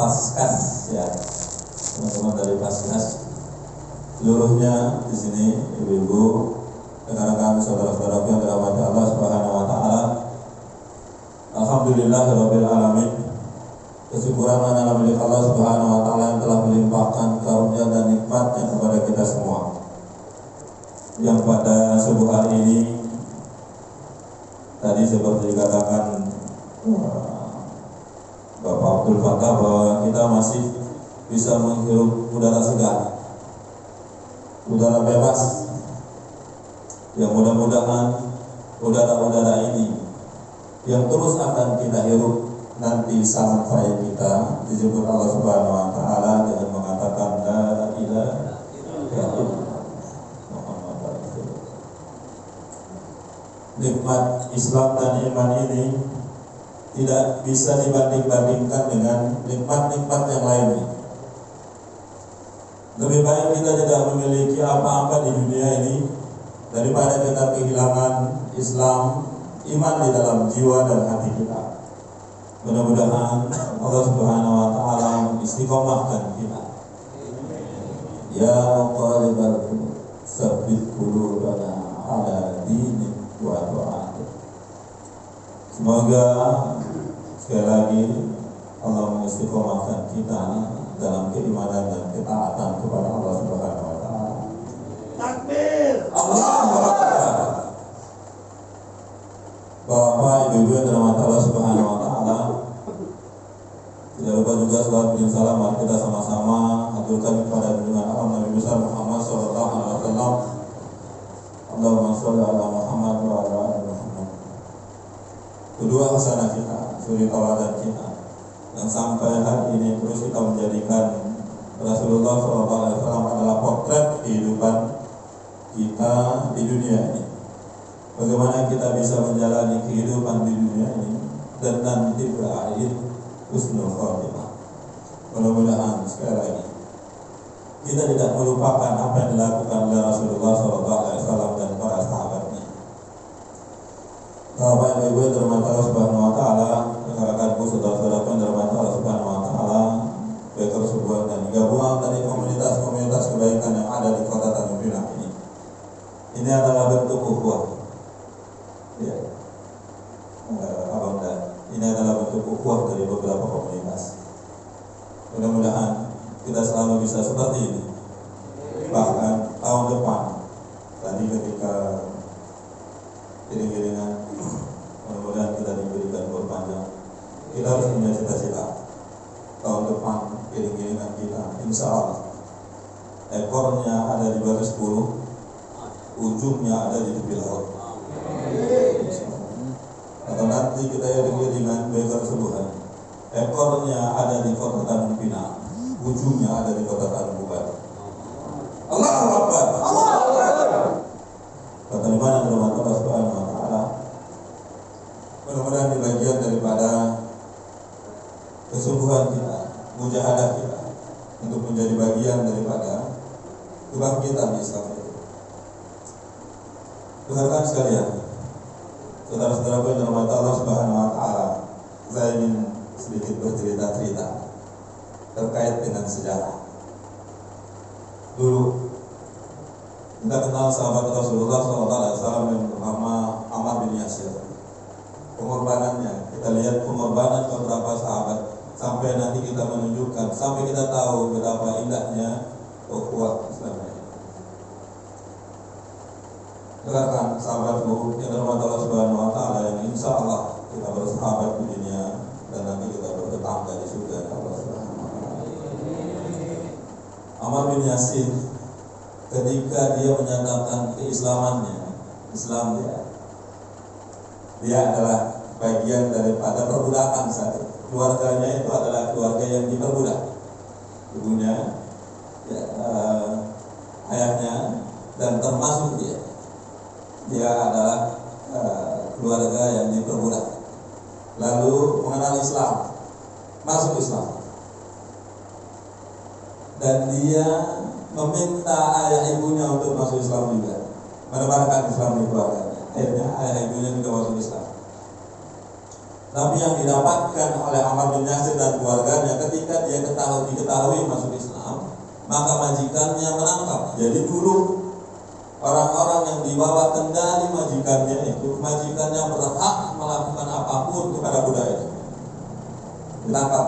Paskas ya, teman-teman dari Paskas, seluruhnya di sini, ibu-ibu, rekan-rekan, saudara-saudara yang dirahmati Allah Subhanahu wa taala. Alhamdulillahirabbil alamin. Kesyukuran adalah milik Allah Subhanahu wa taala yang telah melimpahkan karunia dan nikmatnya kepada kita semua. Yang pada subuh hari ini tadi seperti dikatakan Bapak Abdul Fattah bahwa kita masih bisa menghirup udara segar, udara bebas, yang mudah-mudahan udara-udara ini yang terus akan kita hirup nanti sampai kita disebut Allah Subhanahu wa taala dengan mengatakan la ilaha illallah Muhammadur Rasulullah. Nikmat Islam dan iman ini tidak bisa dibanding-bandingkan dengan nikmat-nikmat yang lainnya. Lebih baik kita tidak memiliki apa-apa di dunia ini daripada kita kehilangan Islam, iman di dalam jiwa dan hati kita. Mudah-mudahan Allah Subhanahu wa taala mengistiqomahkan kita. Ya muqallibal qulub, tsabbit qulubana ala dinik wa ta'atik. Semoga sekali lagi Allah mengistiqomahkan kita dalam keimanan dan ketaatan kepada Allah Subhanahu wa taala. Takbir. Allahu Akbar. Bapak, Ibu-ibu yang dirahmati Allah Subhanahu wa taala, tidak lupa juga salawat dan salam mari kita sama-sama haturkan kepada junjungan alam Nabi besar Muhammad sallallahu alaihi wasallam. Allahumma shalli ala Muhammad wa ala ali Muhammad. Kedua hasanah kita, suri tauladan kita, dan sampai hari ini terus kita menjadikan Rasulullah sallallahu alaihi wasallam adalah potret kehidupan kita di dunia ini. Bagaimana kita bisa menjalani kehidupan di dunia ini dan nanti berakhir husnul khotimah. Mudah-mudahan sekali lagi kita tidak melupakan apa yang dilakukan oleh Rasulullah SAW dan para sahabatnya. Bapak dan Ibu yang dirahmati Allah Subhanahu wa taala, rekan-rekanku, saudara-saudaraku yang dirahmati Allah Subhanahu wa taala, baik tersebut dan gabungan dari komunitas-komunitas kebaikan yang ada di Kota Tanjung Pinang ini. Ini adalah bentuk ukhuwah. Ya. Ini adalah bentuk ukhuwah dari beberapa komunitas. Mudah-mudahan kita selalu bisa seperti ini. Bahkan tahun depan, tadi ketika iring-iringan, mudah-mudahan kita diberikan umur panjang. Kita harus punya cita-cita. Tahun depan iring-iringan kita, insya Allah ekornya ada di baris 10, ujungnya ada di tepi laut. Atau nanti kita iring-iringan bekar sebuah, ekornya ada di Kota Tanjung Pinang, ujungnya ada di Kota Tanjung Bupati. Allahu Akbar. Allahu Akbar. Kata dimana bermanfaat Allah Subhanahu wa taala. Mudah-mudahan di bagian daripada kesungguhan kita, mujahadah kita untuk menjadi bagian daripada kebangkitan Islam itu. Rekan sekalian, saudara-saudaraku yang dirahmati Allah Subhanahu wa taala, saya ingin sedikit bercerita-cerita terkait dengan sejarah. Dulu kita kenal sahabat Rasulullah SAW yang bernama Ammar bin Yasir. Pengorbanannya, kita lihat pengorbanan beberapa sahabat sampai nanti kita menunjukkan, sampai kita tahu betapa indahnya ukhuwah Islam ini. Rekan sahabatku yang dirahmati Allah Subhanahu wa taala, yang insya Allah kita bersahabat di dunia dan nanti kita bertetangga di surga Allah Subhanahu wa taala. Ammar bin Yasir ketika dia menyatakan keislamannya, Islam dia adalah bagian daripada perbudakan saat itu. Keluarganya itu adalah keluarga yang diperbudak. Ibunya, ayahnya, dan termasuk dia adalah keluarga yang diperbudak. Lalu mengenal Islam, masuk Islam, dan dia meminta ayah ibunya untuk masuk Islam juga, menebarkan Islam di keluarganya. Akhirnya ayah ibunya juga masuk Islam. Tapi yang didapatkan oleh Ammar bin Yasir dan keluarganya ketika dia diketahui masuk Islam, maka majikannya menangkap. Jadi dulu orang-orang yang dibawa kendali majikannya itu, majikannya berhak melakukan apapun kepada budak itu. Ditangkap.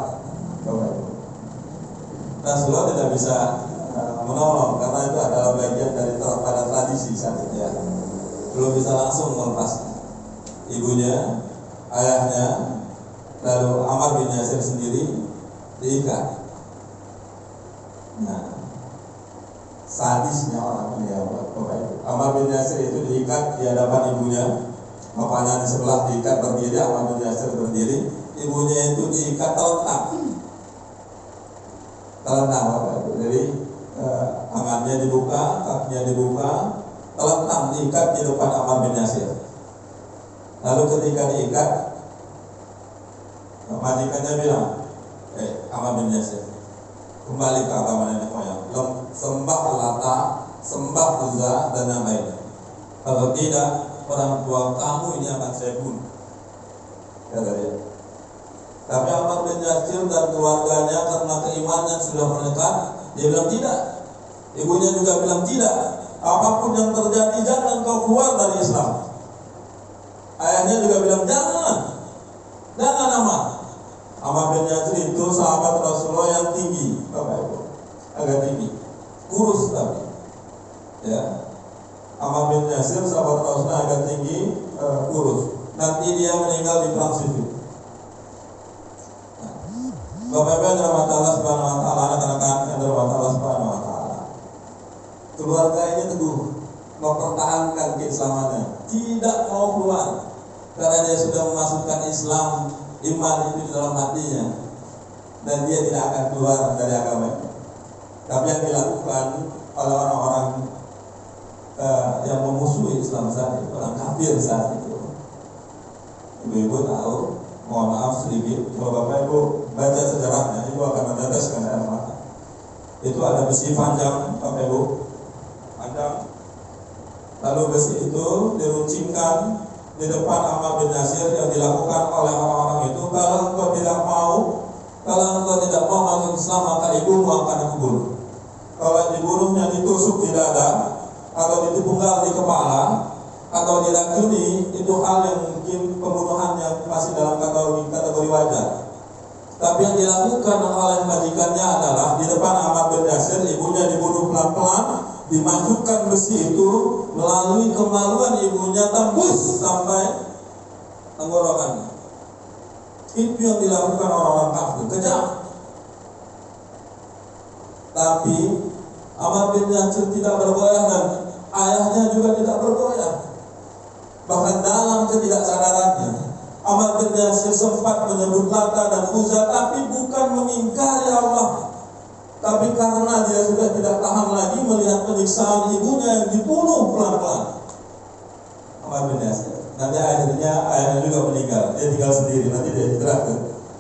Rasulullah tidak bisa menolong karena itu adalah bagian dari pada tradisi saat itu ya. Belum bisa langsung melepas ibunya, ayahnya, lalu Ammar bin Yasir sendiri diikat. Nah, sadisnya orang ini ya, Ammar bin Yasir itu diikat di hadapan ibunya, bapaknya di sebelah diikat berdiri, Ammar bin Yasir berdiri, ibunya itu diikat telentang apa itu, jadi tangannya dibuka, kakinya dibuka, telentang diikat di depan Ammar bin Yasir. Lalu ketika diikat, majikannya bilang, Ammar bin Yasir, kembali ke agama nenek moyang, sembah Lata, sembah Uzza dan yang lainnya. Kalau tidak, orang tua kamu ini akan saya bunuh, kata dia. Tapi Ammar bin Yasir dan keluarganya karena keimanan sudah mendekat, dia bilang tidak. Ibunya juga bilang tidak. Apapun yang terjadi, jangan kau keluar dari Islam. Ayahnya juga bilang jangan Ammar. Ammar bin Yasir itu sahabat Rasulullah yang tinggi, Bapak Ibu, agak tinggi, kurus tapi, ya. Ammar bin Yasir sahabat Rasulullah agak tinggi, kurus. Nanti dia meninggal di perang Siffin. Bapak Ibu yang dirahmati Allah Subhanahu wa taala, anak-anak yang dirahmati Allah Subhanahu wa taala. Keluarga ini teguh mempertahankan keislamannya, tidak mau keluar karena dia sudah memasukkan Islam, iman itu di dalam hatinya, dan dia tidak akan keluar dari agama ini. Tapi yang dilakukan oleh orang-orang yang memusuhi Islam saat itu, orang kafir saat itu, ibu-ibu tahu, mohon maaf sedikit, kalau Bapak Ibu baca sejarahnya, Ibu akan meneteskan air mata. Itu ada besi panjang, Bapak Ibu, panjang. Lalu besi itu diruncingkan di depan Ammar bin Yasir, yang dilakukan oleh orang-orang itu, kalau engkau tidak mau masuk Islam, maka ibumu akan aku bunuh. Kalau dibunuhnya ditusuk di dada, atau ditunggal di kepala, atau diracuni, itu hal yang mungkin pembunuhan yang masih dalam kategori wajar. Tapi yang dilakukan oleh majikannya adalah di depan Ammar bin Yasir, ibunya dibunuh pelan-pelan, dimasukkan besi itu melalui kemaluan ibunya, tembus sampai tenggorokannya. Itu yang dilakukan orang-orang kafir, kejam. Tapi Ammar bin Yasir tidak bergoyah dan ayahnya juga tidak bergoyah. Bahkan dalam ketidaksadarannya, Ammar bin Yasir sempat menyebut Lata dan Uzza, tapi bukan mengingkari Allah, tapi karena dia sudah tidak tahan lagi melihat penyiksaan ibunya yang dibunuh pelan-pelan. Ammar bin Yasir, nanti akhirnya ayahnya juga meninggal, dia tinggal sendiri. Nanti dia hijrah ke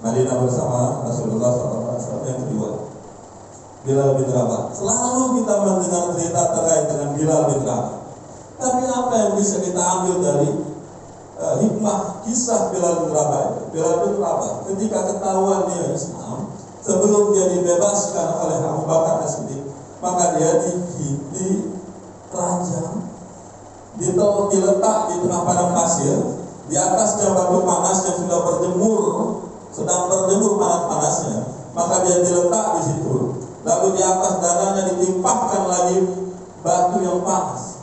Madinah bersama Rasulullah SAW. Yang kedua, Bilal bin Rabah. Selalu kita mendengar cerita terkait dengan Bilal bin Rabah. Tapi apa yang bisa kita ambil dari hikmah kisah Bilal bin Rabah itu? Bilal bin Rabah ketika ketahuan dia Islam, sebelum dia dibebaskan oleh Abu Bakar As-Siddiq, maka dia dirajam, diletak di tengah padang pasir, di atasnya batu panas yang sudah sedang berjemur panas-panasnya, maka dia diletak di situ. Lalu di atas dadanya ditimpahkan lagi batu yang panas,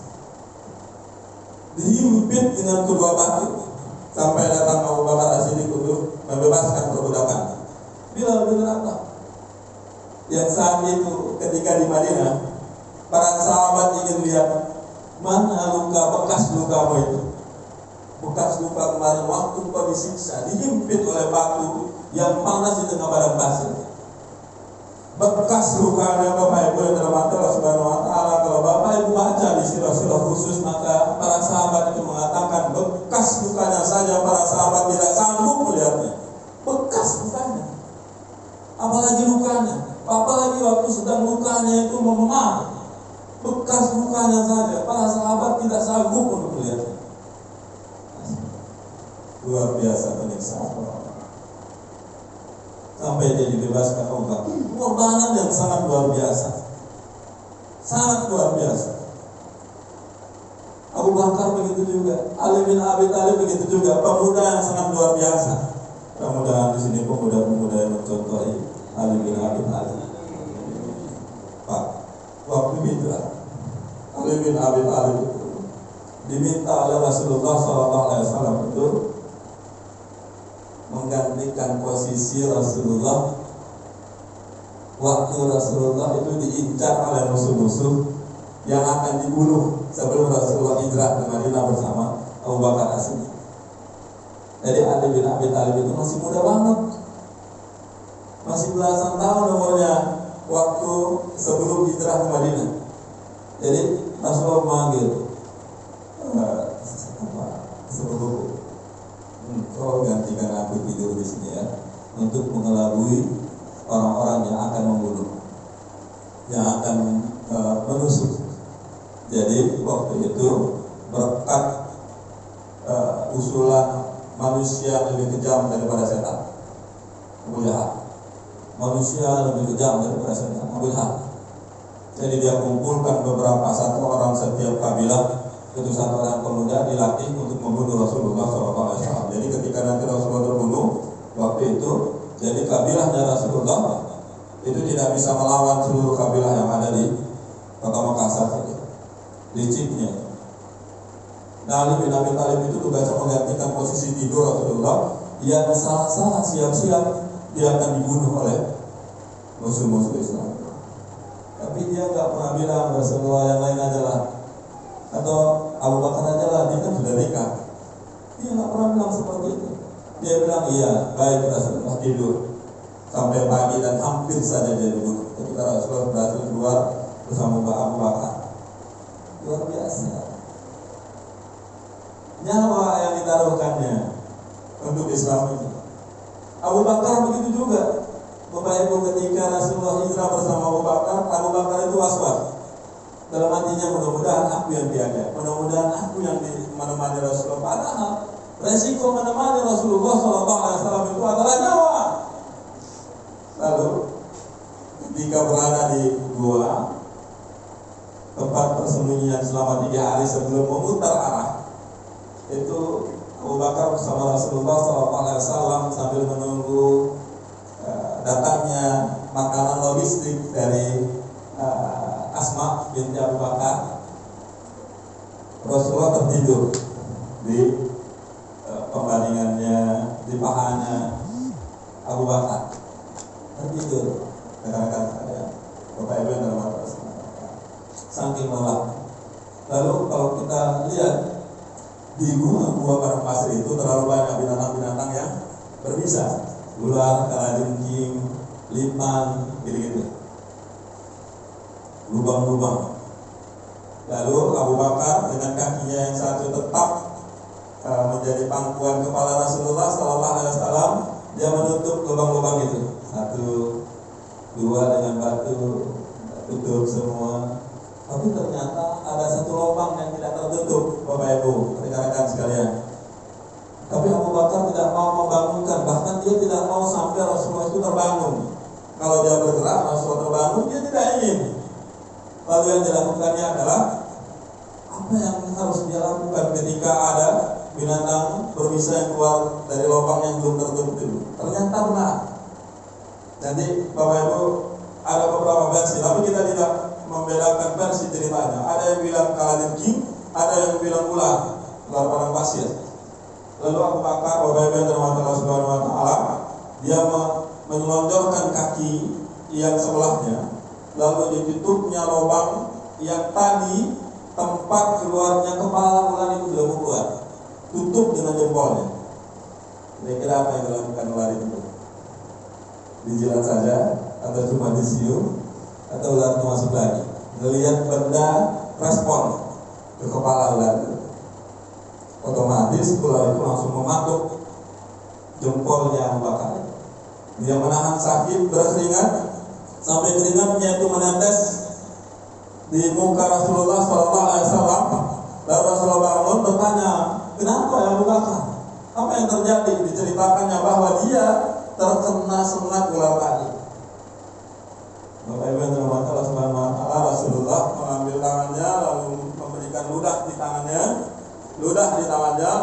dihimpit dengan kedua batu, sampai datang Abu Bakar As-Siddiq untuk membebaskan perbudakan Bilal bin Rabah. Yang saat itu ketika di Madinah, para sahabat ingin lihat mana bekas lukamu itu, bekas luka kemarin waktu kau disiksa, dihimpit oleh batu yang panas di tengah padang pasir. Bekas lukanya Bapak Ibu yang dirahmati Allah Subhanahu wa taala. Kalau Bapak Ibu baca di sirah-sirah khusus, maka para sahabat itu mengatakan bekas lukanya saja para sahabat tidak sanggup melihatnya. Bekas lukanya, apalagi lukanya, apalagi waktu sedang lukanya itu memar. Bekas lukanya saja para sahabat tidak sanggup untuk melihatnya. luar biasa penyiksaan. Sampai dia dibebaskan Allah. Pengorbanan yang sangat luar biasa. Sangat luar biasa. Abu Bakar begitu juga, Ali bin Abi Thalib begitu juga, pemuda yang sangat luar biasa. Mudah-mudahan di sini pemuda-pemuda yang mencontohi Ali bin Abi Thalib. Pak, waktu itu Ali bin Abi Thalib itu diminta oleh Rasulullah SAW itu menggantikan posisi Rasulullah waktu Rasulullah itu diincar oleh musuh-musuh yang akan dibunuh sebelum Rasulullah hijrah ke Madinah bersama Abu Bakar As-Siddiq. Jadi Ali bin Abi Thalib itu masih muda banget, masih belasan tahun umurnya waktu sebelum hijrah ke Madinah. Jadi Rasulullah memanggil sepupuku, kau gantikan aku tidur di sini ya, untuk mengelabui orang-orang yang akan membunuh, yang akan menusuk. Jadi waktu itu berkat usulan manusia lebih kejam daripada setan, Abu Jahal. Manusia lebih kejam daripada setan, Abu Jahal. Jadi dia kumpulkan satu orang setiap kabilah, itu satu orang pemuda dilatih untuk membunuh Rasulullah SAW. Jadi ketika nanti Rasulullah terbunuh waktu itu, jadi kabilahnya Rasulullah itu tidak bisa melawan seluruh kabilah yang ada di kota Makassar saja, liciknya. Nah, Ali bin Abi Thalib itu tugasnya menggantikan posisi tidur Rasulullah yang salah-salah siap-siap dia akan dibunuh oleh musuh-musuh Islam. Tapi dia nggak pernah bilang Rasulullah yang lain aja lah, atau Abu Bakar aja lah, dia kan sudah nikah. Dia nggak pernah bilang seperti itu. Dia bilang iya, baik Rasulullah, tidur sampai pagi dan hampir saja dia dibunuh. Ketika Rasulullah berhasil keluar bersama Abu Bakar. Luar biasa. Nyawa yang ditaruhkannya untuk Islam ini. Abu Bakar begitu juga. Bapak Ibu, ketika Rasulullah hijrah bersama Abu Bakar itu was-was. Dalam hatinya, mudah-mudahan aku yang diajak, mudah-mudahan aku yang menemani Rasulullah. Padahal resiko menemani Rasulullah SAW itu adalah nyawa. Lalu ketika berada di gua, tempat persembunyian selama 3 hari sebelum memutar arah, itu Abu Bakar bersama Rasulullah SAW sambil menunggu datangnya makanan logistik dari Asma binti Abu Bakar. Rasulullah tertidur di pembaringannya, di pahanya Abu Bakar, tertidur. Rekan-rekan sekalian, Bapak Ibu yang terhormat, saking lelah. Lalu kalau kita lihat di gua padang pasir itu terlalu banyak binatang-binatang yang berbisa, ular, kalajengking, lipan, gitu-gitu, lubang-lubang. Lalu Abu Bakar dengan kakinya yang satu tetap menjadi pangkuan kepala Rasulullah SAW, dia menutup lubang-lubang itu, 1, 2 dengan batu, tutup semua. Tapi ternyata ada satu lubang yang tidak tertutup, Bapak Ibu, rekan-rekan sekalian. Tapi Abu Bakar tidak mau membangunkan, bahkan dia tidak mau sampai Rasulullah itu terbangun. Kalau dia bergerak, Rasulullah terbangun, dia tidak ingin. Lalu yang dilakukannya adalah apa yang harus dia lakukan ketika ada binatang berbisa yang keluar dari lubang yang belum tertutup itu. Ternyata benar. Jadi Bapak Ibu, ada beberapa versi, tapi kita tidak membedakan versi ceritanya. Ada yang bilang kalajengking, ada yang bilang ular padang pasir. Lalu Abu Bakar, Bapak Ibu yang dirahmati Allah Subhanahu wa taala, dia menelonjorkan kaki yang sebelahnya, lalu ditutupnya lubang yang tadi tempat keluarnya kepala ular itu sudah keluar. Tutup dengan jempolnya. Kira-kira apa yang dilakukan ular itu? Dijilat saja, atau cuma disium, atau ular itu masuk lagi. Melihat benda, respon ke kepala ular itu. Otomatis ular itu langsung mematuk jempolnya Abu Bakar. Dia menahan sakit, berkeringat, sampai keringatnya itu menetes di muka Rasulullah SAW. Lalu Rasulullah bangun bertanya, kenapa ya Abu Bakar? Apa yang terjadi? Diceritakannya bahwa dia terkena sengat ular tadi. Bapak Ibu yang dirahmati Allah Subhanahu wa taala, Rasulullah mengambil tangannya lalu memberikan ludah di tangannya,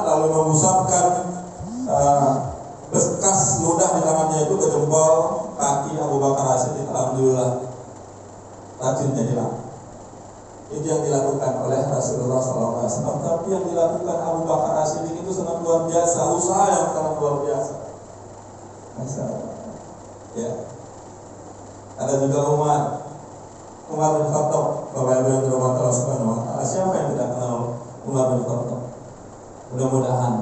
lalu mengusapkan bekas ludah di tangannya itu ke jempol kaki Abu Bakar As-Siddiq. Alhamdulillah racunnya hilang. Itu yang dilakukan oleh Rasulullah SAW. Tapi yang dilakukan Abu Bakar As-Siddiq itu sangat luar biasa, usaha yang sangat luar biasa. Ya. Ada juga Umar bin Khattab. Bapak Ibu yang dirahmati Allah Subhanahu wa taala. Siapa yang tidak kenal Umar bin Khattab? Mudah-mudahan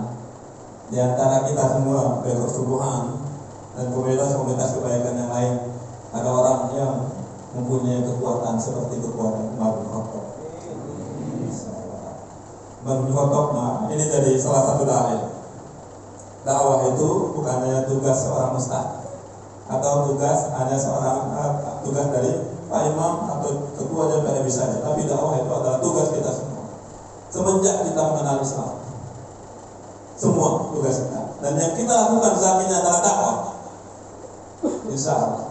di antara kita semua, baik persubuhan dan komunitas kebaikan yang lain, ada orang yang mempunyai kekuatan seperti kekuatan Umar bin Khattab. Umar bin Khattab, ini jadi salah satu dalil. Dakwah itu bukan hanya tugas seorang ustaz atau tugas dari Pak Imam atau ketua DPR saja, tapi dakwah itu adalah tugas kita semua. Semenjak kita mengenal Islam, semua tugas kita. Dan yang kita lakukan saat ini adalah dakwah. Insya Allah.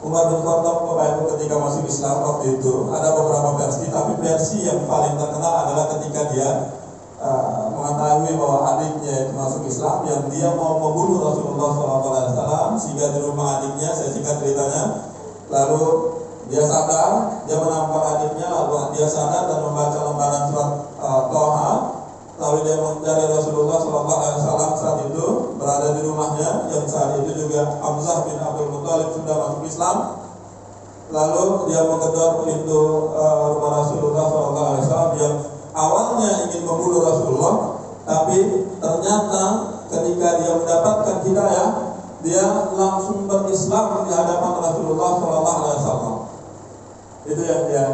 Umar bin Khattab ketika masuk Islam waktu itu ada beberapa versi, tapi versi yang paling terkenal adalah ketika dia mengetahui bahwa adiknya itu masuk Islam, yang dia mau membunuh Rasulullah SAW, sehingga di rumah adiknya, saya singkat ceritanya, lalu dia sadar, dia menampar adiknya, lalu dia sadar dan membaca lembaran surat Toha, lalu dia mencari Rasulullah SAW saat itu berada di rumahnya, yang saat itu juga Hamzah bin Abdul Muthalib sudah masuk Islam. Lalu dia menggedor pintu rumah Rasulullah SAW yang awalnya ingin membunuh Rasulullah, tapi ternyata ketika dia mendapatkan hidayah, dia langsung berislam di hadapan Rasulullah SAW. Itu yang dia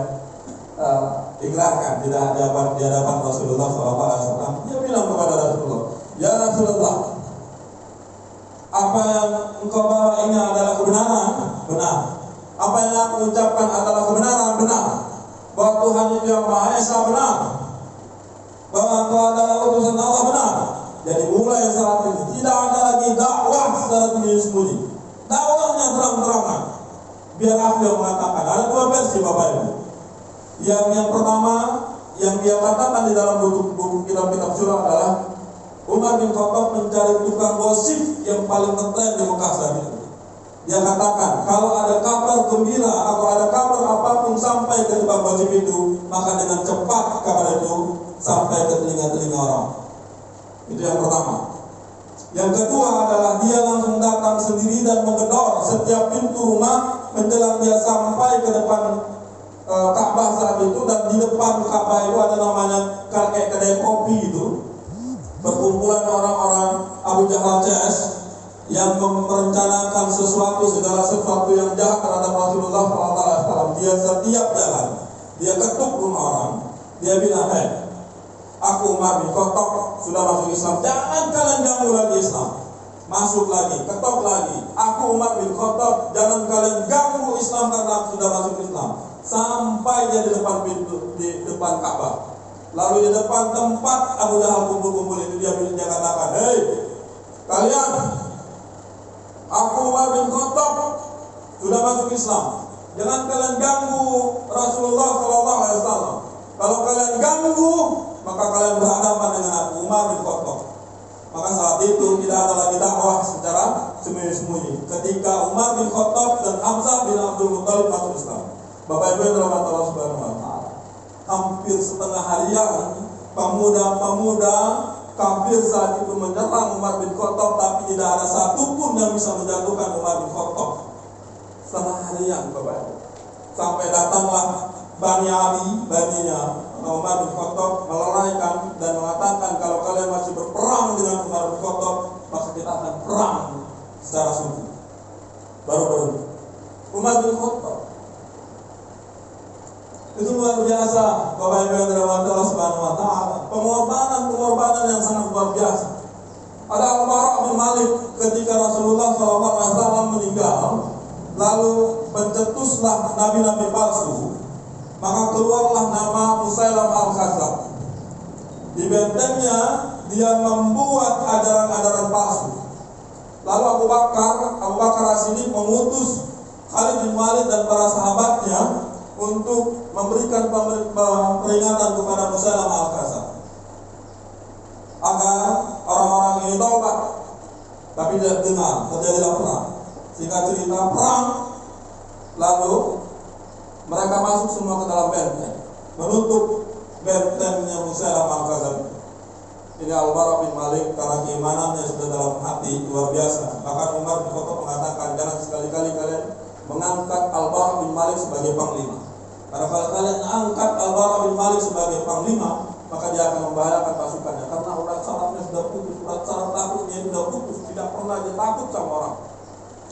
ikrarkan di hadapan Rasulullah SAW. Dia bilang kepada Rasulullah, "Ya Rasulullah, apa yang engkau bawa ini adalah kebenaran?" "Benar." "Apa yang aku ucapkan adalah kebenaran?" "Benar." "Bahwa Tuhan itu yang Maha Esa?" "Benar." "Bahwa engkau adalah utusan Allah?" "Benar." Jadi mulai saat ini tidak ada lagi dakwah secara sembunyi-sembunyi. Dakwahnya terang-terangan. Biar aku yang mengatakan. Ada dua versi Bapak Ibu. Yang pertama, yang dia katakan di dalam buku kitab-kitab surah adalah Umar bin Khattab mencari tukang gosip yang paling ngetren di Mekah saat itu. Dia katakan, kalau ada kabar gembira atau ada kabar apapun sampai ke tukang gosip itu, maka dengan cepat kabar itu sampai ke telinga-telinga orang. Itu yang pertama. Yang kedua adalah dia langsung datang sendiri dan menggedor setiap pintu rumah menjelang dia sampai ke depan Ka'bah saat itu, dan di depan Ka'bah itu ada namanya kayak kedai kopi itu, perkumpulan orang-orang Abu Jahal CS yang merencanakan segala sesuatu yang jahat terhadap Rasulullah SAW. Dia setiap jalan, dia ketuk rumah orang, dia bilang, "Aku Umar bin Khattab sudah masuk Islam, jangan kalian ganggu lagi Islam." Masuk lagi, ketok lagi, "Aku Umar bin Khattab, jangan kalian ganggu Islam karena aku sudah masuk Islam." Sampai dia di depan pintu, di depan Ka'bah. Lalu di depan tempat Abu Jahal kumpul-kumpul itu dia katakan, "Hei kalian, aku Umar bin Khattab sudah masuk Islam. Jangan kalian ganggu Rasulullah SAW. Kalau kalian ganggu, maka kalian berhadapan dengan aku Umar bin Khattab." Maka saat itu tidak ada lagi dakwah secara sembunyi-sembunyi. Ketika Umar bin Khattab dan Hamzah bin Abdul Muthalib masuk Islam. Bapak Ibu yang dirahmati Allah Subhanahu wa taala, hampir setengah harian pemuda-pemuda kafir saat itu menyerang Umar bin Khattab, tapi tidak ada satupun yang bisa menjatuhkan Umar bin Khattab. Setengah harian Bapak Ibu. Sampai datanglah Bani Ali, baninya Umar bin Khattab, meleraikan dan mengatakan, "Kalau kalian masih berperang dengan Umar bin Khattab, maka kita akan perang secara sungguh." Baru berhenti. Umar bin Khattab itu luar biasa, Bapak Ibu yang dirahmati Allah Subhanahu wa taala. Pengorbanan yang sangat luar biasa. Ada Al-Bara bin Malik ketika Rasulullah SAW meninggal, lalu pencetuslah nabi-nabi palsu, maka keluarlah nama Musailamah al-Kadzdzab. Di bentengnya dia membuat ajaran-ajaran palsu. Lalu Abu Bakar As-Siddiq mengutus Khalid bin Walid dan para sahabatnya untuk memberikan peringatan kepada Musailamah Al-Kadzdzab agar orang-orang ini taubat, tapi tidak dengar. Terjadilah perang. Singkat cerita, perang, lalu mereka masuk semua ke dalam benteng, menutup bentengnya Musailamah Al-Kadzdzab. Ini Al-Bara bin Malik, karena keimanannya sudah dalam hati luar biasa. Bahkan Umar bin Khattab mengatakan, jangan sekali-kali kalian mengangkat Al-Bara bin Malik sebagai panglima. Karena kalau kalian angkat Al-Bara bin Malik sebagai panglima, maka dia akan membahayakan pasukannya. Karena urat sarafnya sudah putus, urat saraf takutnya sudah putus, tidak pernah dia takut sama orang.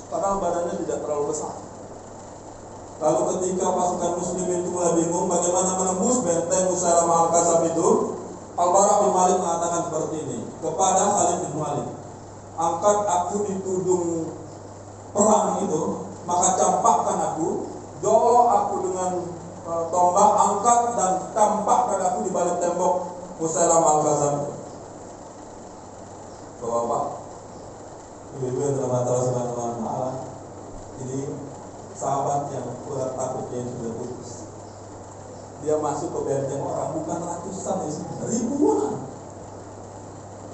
Padahal badannya tidak terlalu besar. Lalu ketika pasukan muslim itu mulai bingung bagaimana menembus benteng Musailamah Al-Kadzdzab itu, Al-Bara bin Malik mengatakan seperti ini kepada Khalid bin Walid, angkat aku di tudung perang itu, maka campakkan aku, jolok aku dengan tombak, angkat dan campakkan aku di balik tembok Musailamah Al-Kadzdzab. Bapak, ibu-ibu yang dirahmati Allah Subhanahu wa Ta'ala, ini sahabat yang urat takutnya sudah putus. Dia masuk ke benteng orang, bukan ratusan, ribuan.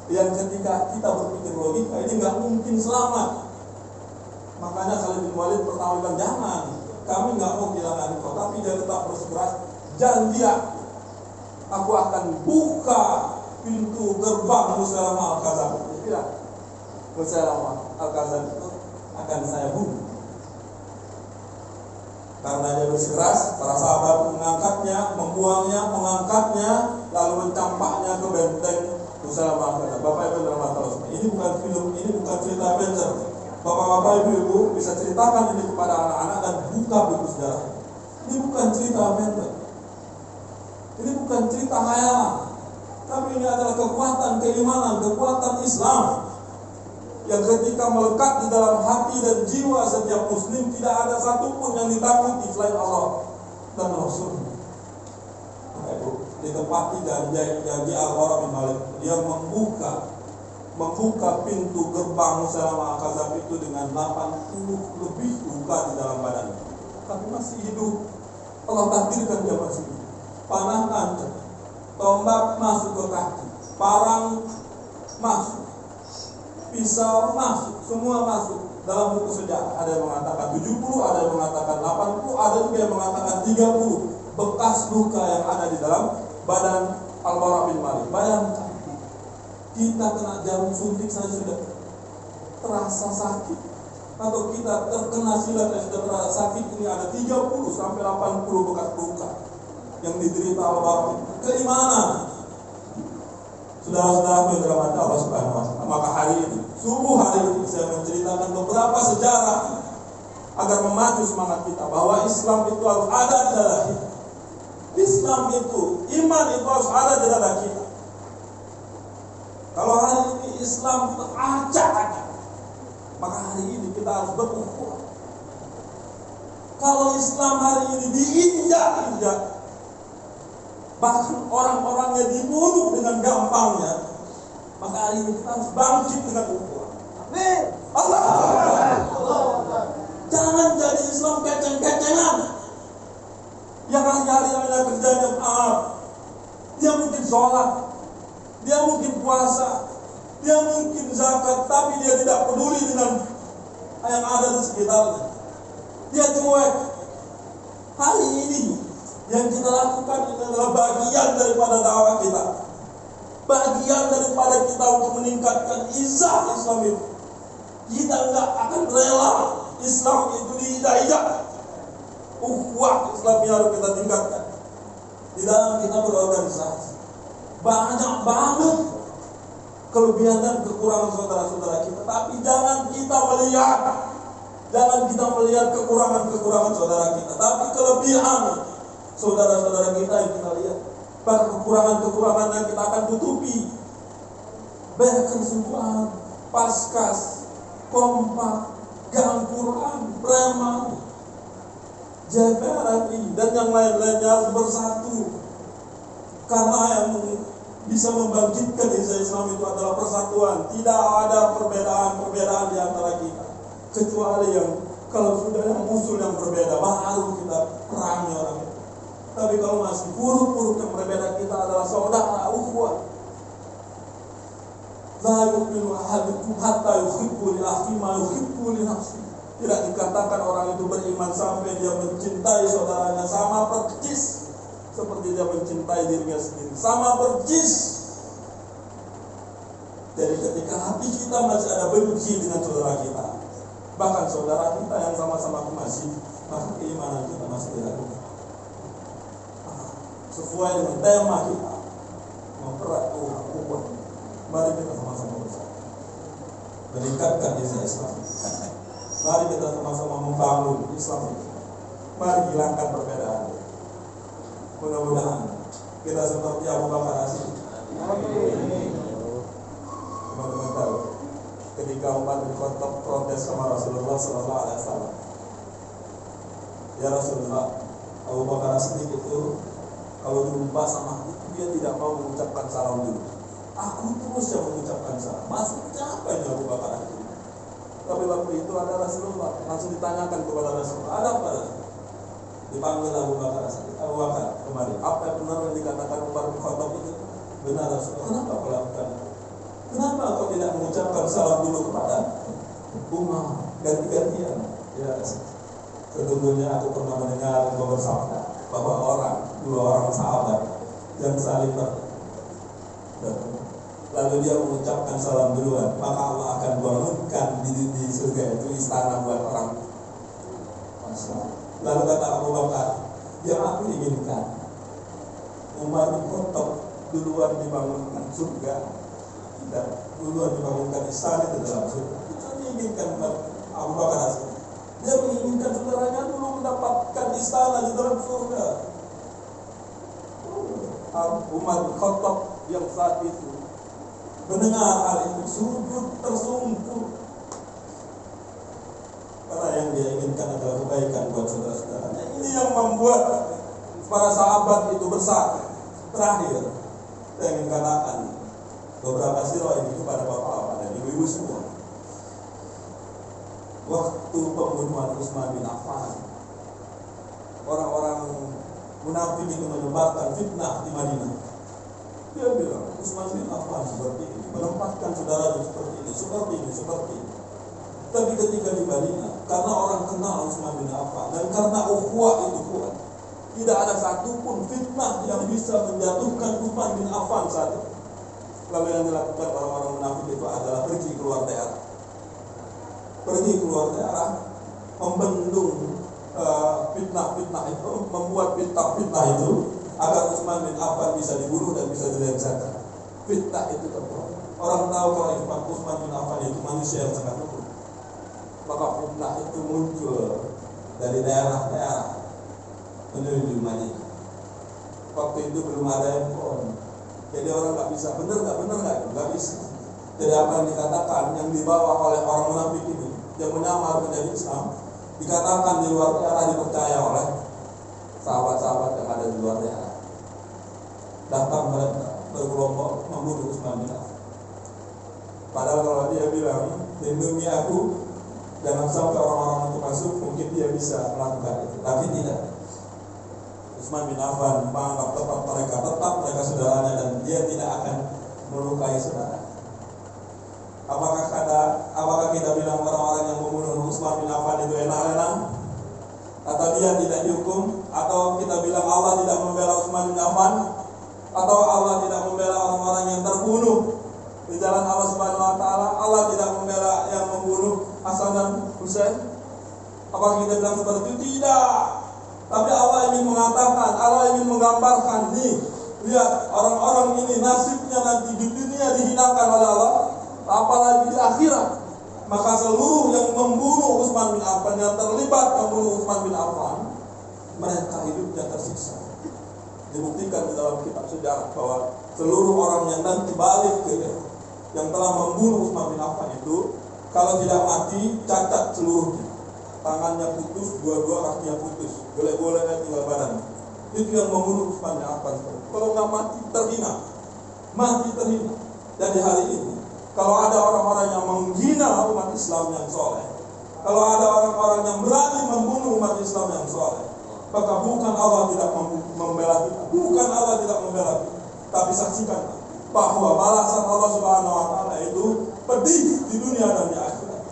Yang ketika kita berpikir logika, ini nggak mungkin selamat. Makanya Khalid bin Walid pertama bilang, jangan, kami nggak mau kehilangan engkau. Tapi dia tetap bersikeras, janji aku akan buka pintu gerbang Musailamah Al-Kadzdzab. Tidak, Musailamah Al-Kadzdzab itu akan saya bunuh. Karena dia bersikeras, para sahabat mengangkatnya, membuangnya, mengangkatnya, lalu mencampaknya ke benteng Musailamah Al-Kadzdzab. Bapak Ibu dirahmati Allah, ini bukan film, ini bukan cerita Avenger. Bapak-bapak, ibu-ibu bisa ceritakan ini kepada anak-anak dan buka buku sejarah. Ini bukan cerita Avenger, ini bukan cerita khayalan, tapi ini adalah kekuatan keimanan, kekuatan Islam yang ketika melekat di dalam hati dan jiwa setiap muslim, tidak ada satupun yang ditakuti selain Allah dan Rasul. Ditepati janji Al-Bara bin Malik, dia membuka pintu gerbang Musailamah Al-Kadzdzab itu dengan 80 lebih luka di dalam badannya, tapi masih hidup. Allah takdirkan dia masih hidup. Panah tancap, tombak masuk ke kaki, parang masuk, pisau masuk, semua masuk. Dalam buku sejarah ada yang mengatakan 70, ada yang mengatakan 80, ada juga yang mengatakan 30 bekas luka yang ada di dalam badan Al-Bara bin Malik. Bayangkan, kita kena jarum suntik saja sudah terasa sakit, atau kita terkena silat yang sudah terasa sakit. Ini ada 30 sampai 80 bekas luka yang diderita Al-Bara. Keimanan, saudara-saudara yang dirahmati Allah Subhanahu wa Ta'ala. Maka hari ini, subuh hari ini, saya menceritakan beberapa sejarah agar memacu semangat kita bahwa Islam itu harus ada di dada kita. Islam itu, iman itu harus ada di dada kita. Kalau hari ini Islam teracak, maka hari ini kita harus berukhuwah. Kalau Islam hari ini diinjak-injak, bahkan orang-orangnya dibunuh dengan gampangnya, maka hari ini kita harus bangkit dengan ukhuwah. Amin. Allah. Jangan jadi Islam keceng-kecengan yang hari-hari hanya kerjanya dia mungkin sholat, dia mungkin puasa, dia mungkin zakat, tapi dia tidak peduli dengan yang ada di sekitarnya. Dia cuek. Hari ini yang kita lakukan ini adalah bagian daripada dakwah kita, bagian daripada kita untuk meningkatkan izah Islam itu. Kita enggak akan rela Islam itu diinjak-injak. Ukhuwah Islam yang harus kita tingkatkan. Di dalam kita berorganisasi, banyak banget kelebihan dan kekurangan saudara-saudara kita, tapi jangan kita melihat kekurangan-kekurangan saudara kita, tapi kelebihan saudara-saudara kita yang kita lihat. Pada kekurangan-kekurangan yang kita akan tutupi. Banyak kesubuhan, paskas, kompak, gang Quran, preman, JPRI dan yang lain-lainnya harus bersatu. Karena yang bisa membangkitkan Islam itu adalah persatuan. Tidak ada perbedaan-perbedaan di antara kita, kecuali yang kalau sudah yang usul yang berbeda baru kita perangi orang itu. Tapi kalau masih buruk-buruk yang berbeda, kita adalah saudara ukhuwah. La yu'minu ahadukum hatta yuhibbu li akhihi ma yuhibbu li nafsihi. Tidak dikatakan orang itu beriman sampai dia mencintai saudaranya sama persis seperti dia mencintai dirinya sendiri, sama persis. Jadi ketika hati kita masih ada benci dengan saudara kita, bahkan saudara kita yang sama-sama kemasi, maka keimanan kita masih diragukan. Sesuai dengan tema kita, mempererat ukhuwah. Mari kita sama-sama bersatu meningkatkan Islam. Mari kita sama-sama membangun Islam ini. Mari hilangkan perbedaan. Mudah-mudahan kita seperti Abu Bakar As-Siddiq. Teman-teman tahu, ketika Umar bin Khattab protes sama Rasulullah SAW, ya Rasulullah, Abu Bakar As-Siddiq itu kalau jumpa sama aku, dia tidak mau mengucapkan salam dulu. Aku terus yang mengucapkan salam. Maksudnya apa ini Abu Bakar As-Siddiq? Tapi waktu itu ada Rasulullah, langsung ditanyakan kepada Rasulullah, ada apa? Dipanggil Abu Bakar As-Siddiq. Abu Bakar, kemarin apa yang benar yang dikatakan Umar bin Khattab itu? Benar Rasulullah. Kenapa kau lakukan? Kenapa kau tidak mengucapkan salam dulu kepada Umar? Ganti-gantian. Ya, sesungguhnya aku pernah mendengar Umar bersabda bahwa dua orang sahabat yang saling lalu dia mengucapkan salam duluan, maka Allah akan bangunkan di surga itu istana buat orang. Lalu kata Abu Bakar, yang aku inginkan Umar bin Khattab duluan dibangunkan surga dan duluan dibangunkan istana di dalam surga. Itu diinginkan Abu Bakar As-Siddiq. Dia menginginkan saudaranya dulu mendapatkan istana di dalam surga. Umar bin Khattab yang saat itu mendengar hal itu sujud tersungkur, karena yang dia inginkan adalah kebaikan buat saudara-saudaranya. Ini yang membuat para sahabat itu besar. Terakhir, saya ingin katakan beberapa sirah ini kepada bapak-bapak dan ibu-ibu semua. Waktu pembunuhan Utsman bin Affan, orang-orang munafik itu menyebarkan fitnah di Madinah. Dia bilang, Utsman bin Affan seperti ini, menempatkan saudaranya seperti ini. Tapi ketika di Madinah, karena orang kenal Utsman bin Affan dan karena ukhuwah itu kuat, tidak ada satupun fitnah yang bisa menjatuhkan Utsman bin Affan saat itu. Lalu yang dilakukan orang-orang munafik itu adalah pergi keluar daerah, membendung fitnah-fitnah itu, membuat fitnah itu agar Utsman bin Affan bisa dibunuh dan bisa dilengsarkan. Fitnah itu terbuat. Orang tahu kalau Utsman bin Affan itu manusia yang sangat lembut, maka fitnah itu muncul dari daerah-daerah menuju Madinah. Waktu itu belum ada handphone, jadi orang nggak bisa benar nggak bisa. Jadi apa yang dikatakan yang dibawa oleh orang munafik ini yang menyamar menjadi Islam, dikatakan di luar daerah dipercaya oleh sahabat-sahabat yang ada di luar daerah. Datang mereka berkelompok membunuh Utsman bin Affan. Padahal kalau dia bilang lindungi aku, jangan sampai orang-orang itu masuk, mungkin dia bisa melakukan itu. Tapi tidak. Utsman bin Affan menganggap tetap mereka saudaranya dan dia tidak akan melukai saudara. Apakah kita bilang orang-orang yang membunuh Utsman bin Affan itu enak-enak? Atau dia tidak dihukum? Atau kita bilang Allah tidak membela Utsman bin Affan? Atau Allah tidak membela orang-orang yang terbunuh di jalan Allah Subhanahu wa taala? Allah tidak membela yang membunuh Hasan dan Husain? Apakah kita bilang seperti itu? Tidak. Tapi Allah ingin mengatakan, Allah ingin menggambarkan, nih, lihat orang-orang ini nasibnya nanti di dunia dihinakan oleh Allah, apalagi di akhirat. Maka seluruh yang membunuh Utsman bin Affan, yang terlibat membunuh Utsman bin Affan, mereka hidupnya tersiksa. Dibuktikan di dalam kitab sejarah bahwa seluruh orang yang nanti balik ke yang telah membunuh Utsman bin Affan itu, kalau tidak mati cacat seluruhnya, tangannya putus, dua-dua kakinya putus, golek-goleknya tinggal badan. Itu yang membunuh Utsman bin Affan. Kalau nggak mati terhina. mati terhina. Dan di hari ini, kalau ada orang-orang yang menghina umat Islam yang soleh, kalau ada orang-orang yang berani membunuh umat Islam yang soleh, maka bukan Allah tidak membela kita, bukan Allah tidak membela kita, tapi saksikan bahwa balasan Allah Subhanahu wa Ta'ala itu pedih di dunia dan di akhirat.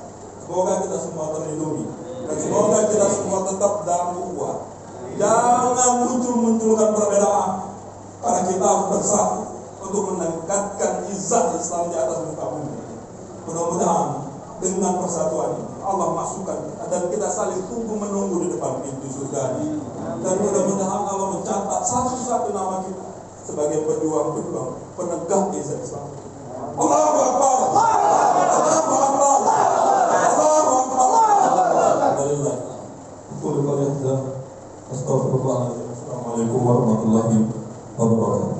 Semoga kita semua terlindungi dan semoga kita semua tetap dalam ukhuwah. Jangan munculkan perbedaan, karena kita harus bersatu untuk meningkatkan izzat Islam di atas muka bumi. Mudah-mudahan dengan persatuan ini Allah masukkan kita dan kita saling tunggu menunggu di depan pintu surga ini. Dan mudah-mudahan Allah mencatat satu-satu nama kita sebagai pejuang-pejuang penegak izzat Islam. Allahu Akbar. Allahu Akbar. Allahu Akbar. Astagfirullahaladzim. Assalamualaikum warahmatullahi wabarakatuh.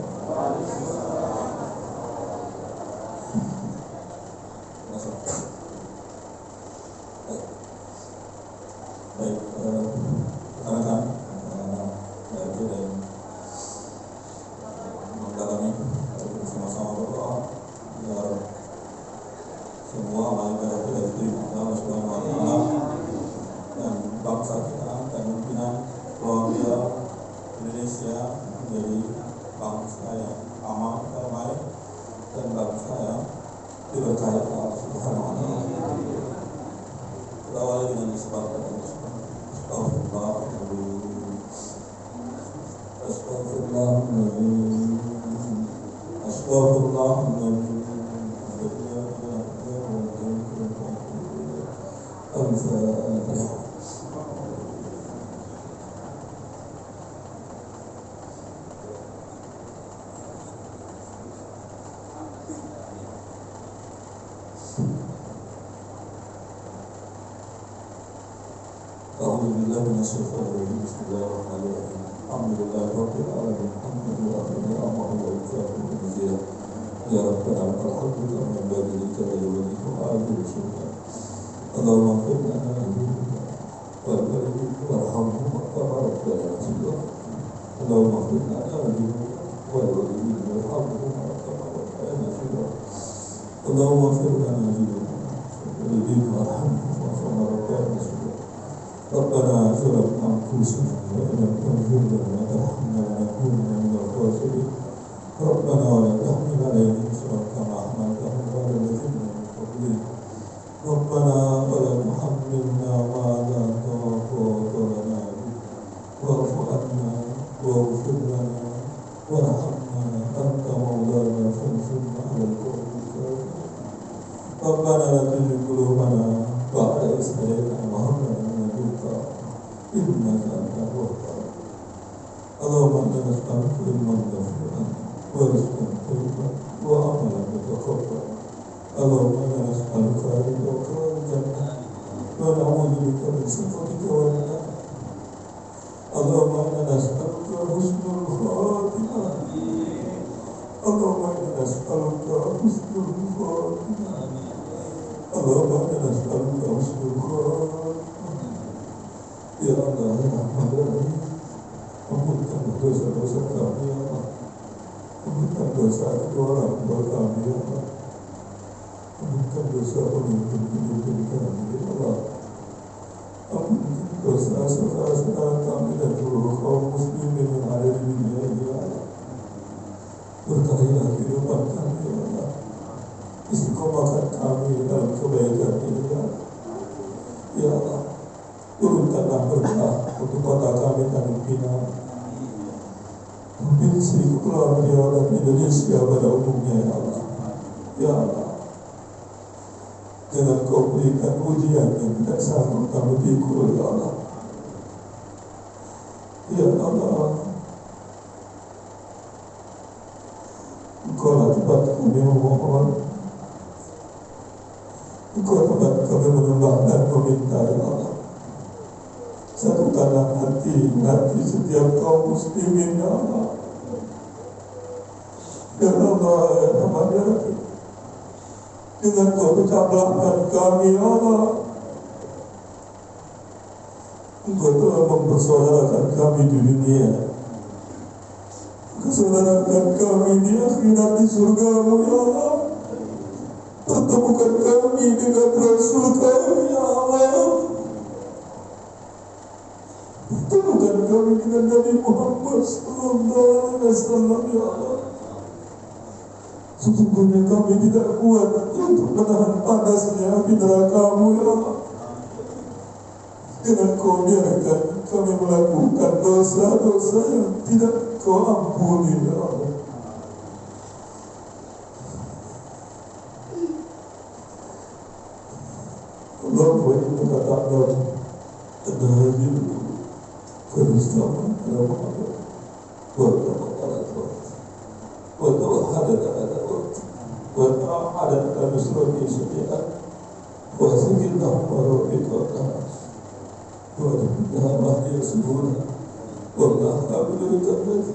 Baik, rekan-rekan, dan mendalami bersama-sama berdoa agar semua amal ibadah kita diterima oleh Allah Subhanahu wa Ta'ala dan bangsa kita dan pimpinan keluarga Indonesia menjadi bangsa yang aman, damai, dan bangsa yang diberkahi oleh Allah Subhanahu wa Ta'ala. Kita awali dengan disebutkan Alhamdulillah bismillahirrahmanirrahim. Alhamdulillah rabbil alamin. Alhamdulillah ya rabbana alhamdulillah min badilika wa yawlika wa a'udhu Allahumma firna wa warhamhu wa rabbana rasulullah. Allahumma firna wa warhamhu wa rabbana rasulullah. Allahumma firna wa warhamhu ربنا ظلمنا أنفسنا وإن لم تغفر لنا وترحمنا لنكونن من الخاسرين ربنا ولا تحمل علينا إصرا كما حملته على الذين من قبلنا ربنا ولا تحملنا ما لا طاقة لنا به واعف عنا واغفر لنا وارحمنا أنت مولانا فانصرنا على القوم الكافرين ربنا لا تزغ قلوبنا بعد إذ هديتنا وهب لنا إنك أنت الوهاب اللهم إنا نسألك علما نافعا ورزقا طيبا وعملا متقبلا اللهم إنا نسألك رضاك والجنة ونعوذ بك من سخطك والنار اللهم إنا نسألك حسن الخاتمة اللهم إنا نسألك حسن الخاتمة اللهم إنا نسألك حسن الخاتمة Ya Allah, ya Rahman Rahim, ampunkan dosa-dosa kami, ya Allah. Ampunkan dosa kedua orang tua kami, ya Allah. Ampunkan dosa pemimpin-pemimpin kami, ya Allah. Ampunkan dosa saudara-saudara kami dan seluruh kaum muslimin yang ada di dunia ini, ya Allah. Berkahilah kehidupan kami, ya Allah. Istiqomahkan kami dalam kebaikan ini, ya Allah. Ya Allah. Turunkanlah berkah untuk kota kami Tanjung Pinang, provinsi Kepulauan Riau dan Indonesia pada umumnya, ya Allah. Ya Allah, jangan kau berikan ujian yang tidak sanggup kami pikul, ya Allah. Ya Allah, Engkau lah tempat kami memohon, Engkau tempat kami menyembah dan meminta, ya Allah. Satukanlah hati setiap kaum muslimin, ya Allah. Ya Allah, ya Rahman ya Rahim, dengan kau pecahbelahkan kami, ya Allah. Engkau telah mempersaudarakan kami di dunia. kesenangan kami di akhirat di surga-Mu ya Allah. Pertemukan kami dengan Rasul kami ya Allah. Pertemukan kami dengan Nabi Muhammad sallallahu alaihi wasallam ya Allah. Sesungguhnya kami tidak kuat untuk menahan panasnya api neraka-Mu ya Allah. Jangan Kau biarkan kami melakukan dosa-dosa yang tidak Kau ampuni ya Allah. Allahumma innaka ta'lamu anna hadhihi al-qur'an istaman ala Muhammad wa tawakkalat wa tawahhadat ala wa ta'ahadat ala nusrati syi'at wa sikillahum wa rabbika وَإِنَّهَا مَهْدِيَ سُبُولًا وَاللَّهُ أَعْلَمُ بِالَّذِي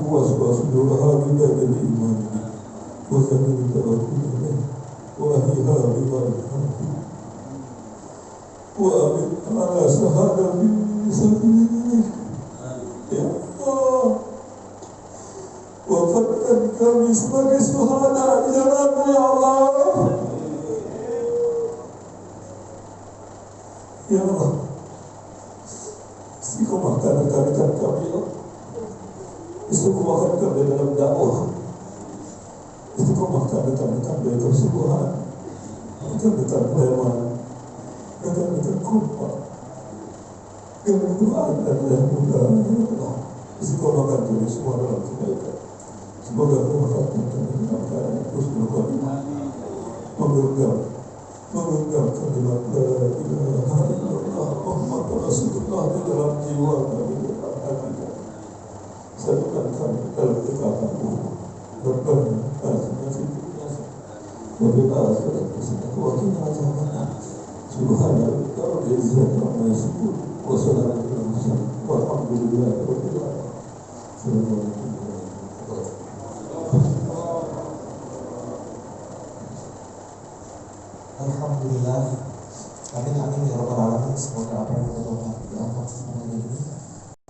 وَسْوَسَ لَهَا بِبَابِ الْإِيمَانِ وَثَمِنَ التَّوَكُّلِ عَلَيْهِ وَأَهْلِهَا بِمَا يَحْمُدُ وَأَمِنْ عَلَى شَهَادَةِ فِي سَبِيلِكَ يا Allah. Wafatkan kami sebagai syuhada di jalan-Mu ya Allah. Ya Allah, istiqomahkan kami ya Allah. Istiqomahkan kami dalam dakwah. Istiqomahkan kami dalam kesubuhan. Kami preman. Kami kumpa. Kami doa dan mudah ya Allah. Istiqomahkan kami semua dalam kebaikan. Semoga wafatkan kami dalam keadaan husnul khotimah. Memegang kalimat la ilaha illallah Muhammad Rasulullah di dalam jiwa kami, di dalam hati kami. Satukan kami dalam dekatan-Mu. Rabbana atina fid dunya hasanah wa fil akhirati hasanah wa qina adzabannar. Subhana rabbika rabbil izzati amma yasifun wa salamun alal mursalin walhamdulillahi rabbil alamin. Assalamualaikum. Alhamdulillah, amin amin ya rabbal alamin. Semoga apa yang kita doakan di atas hari ini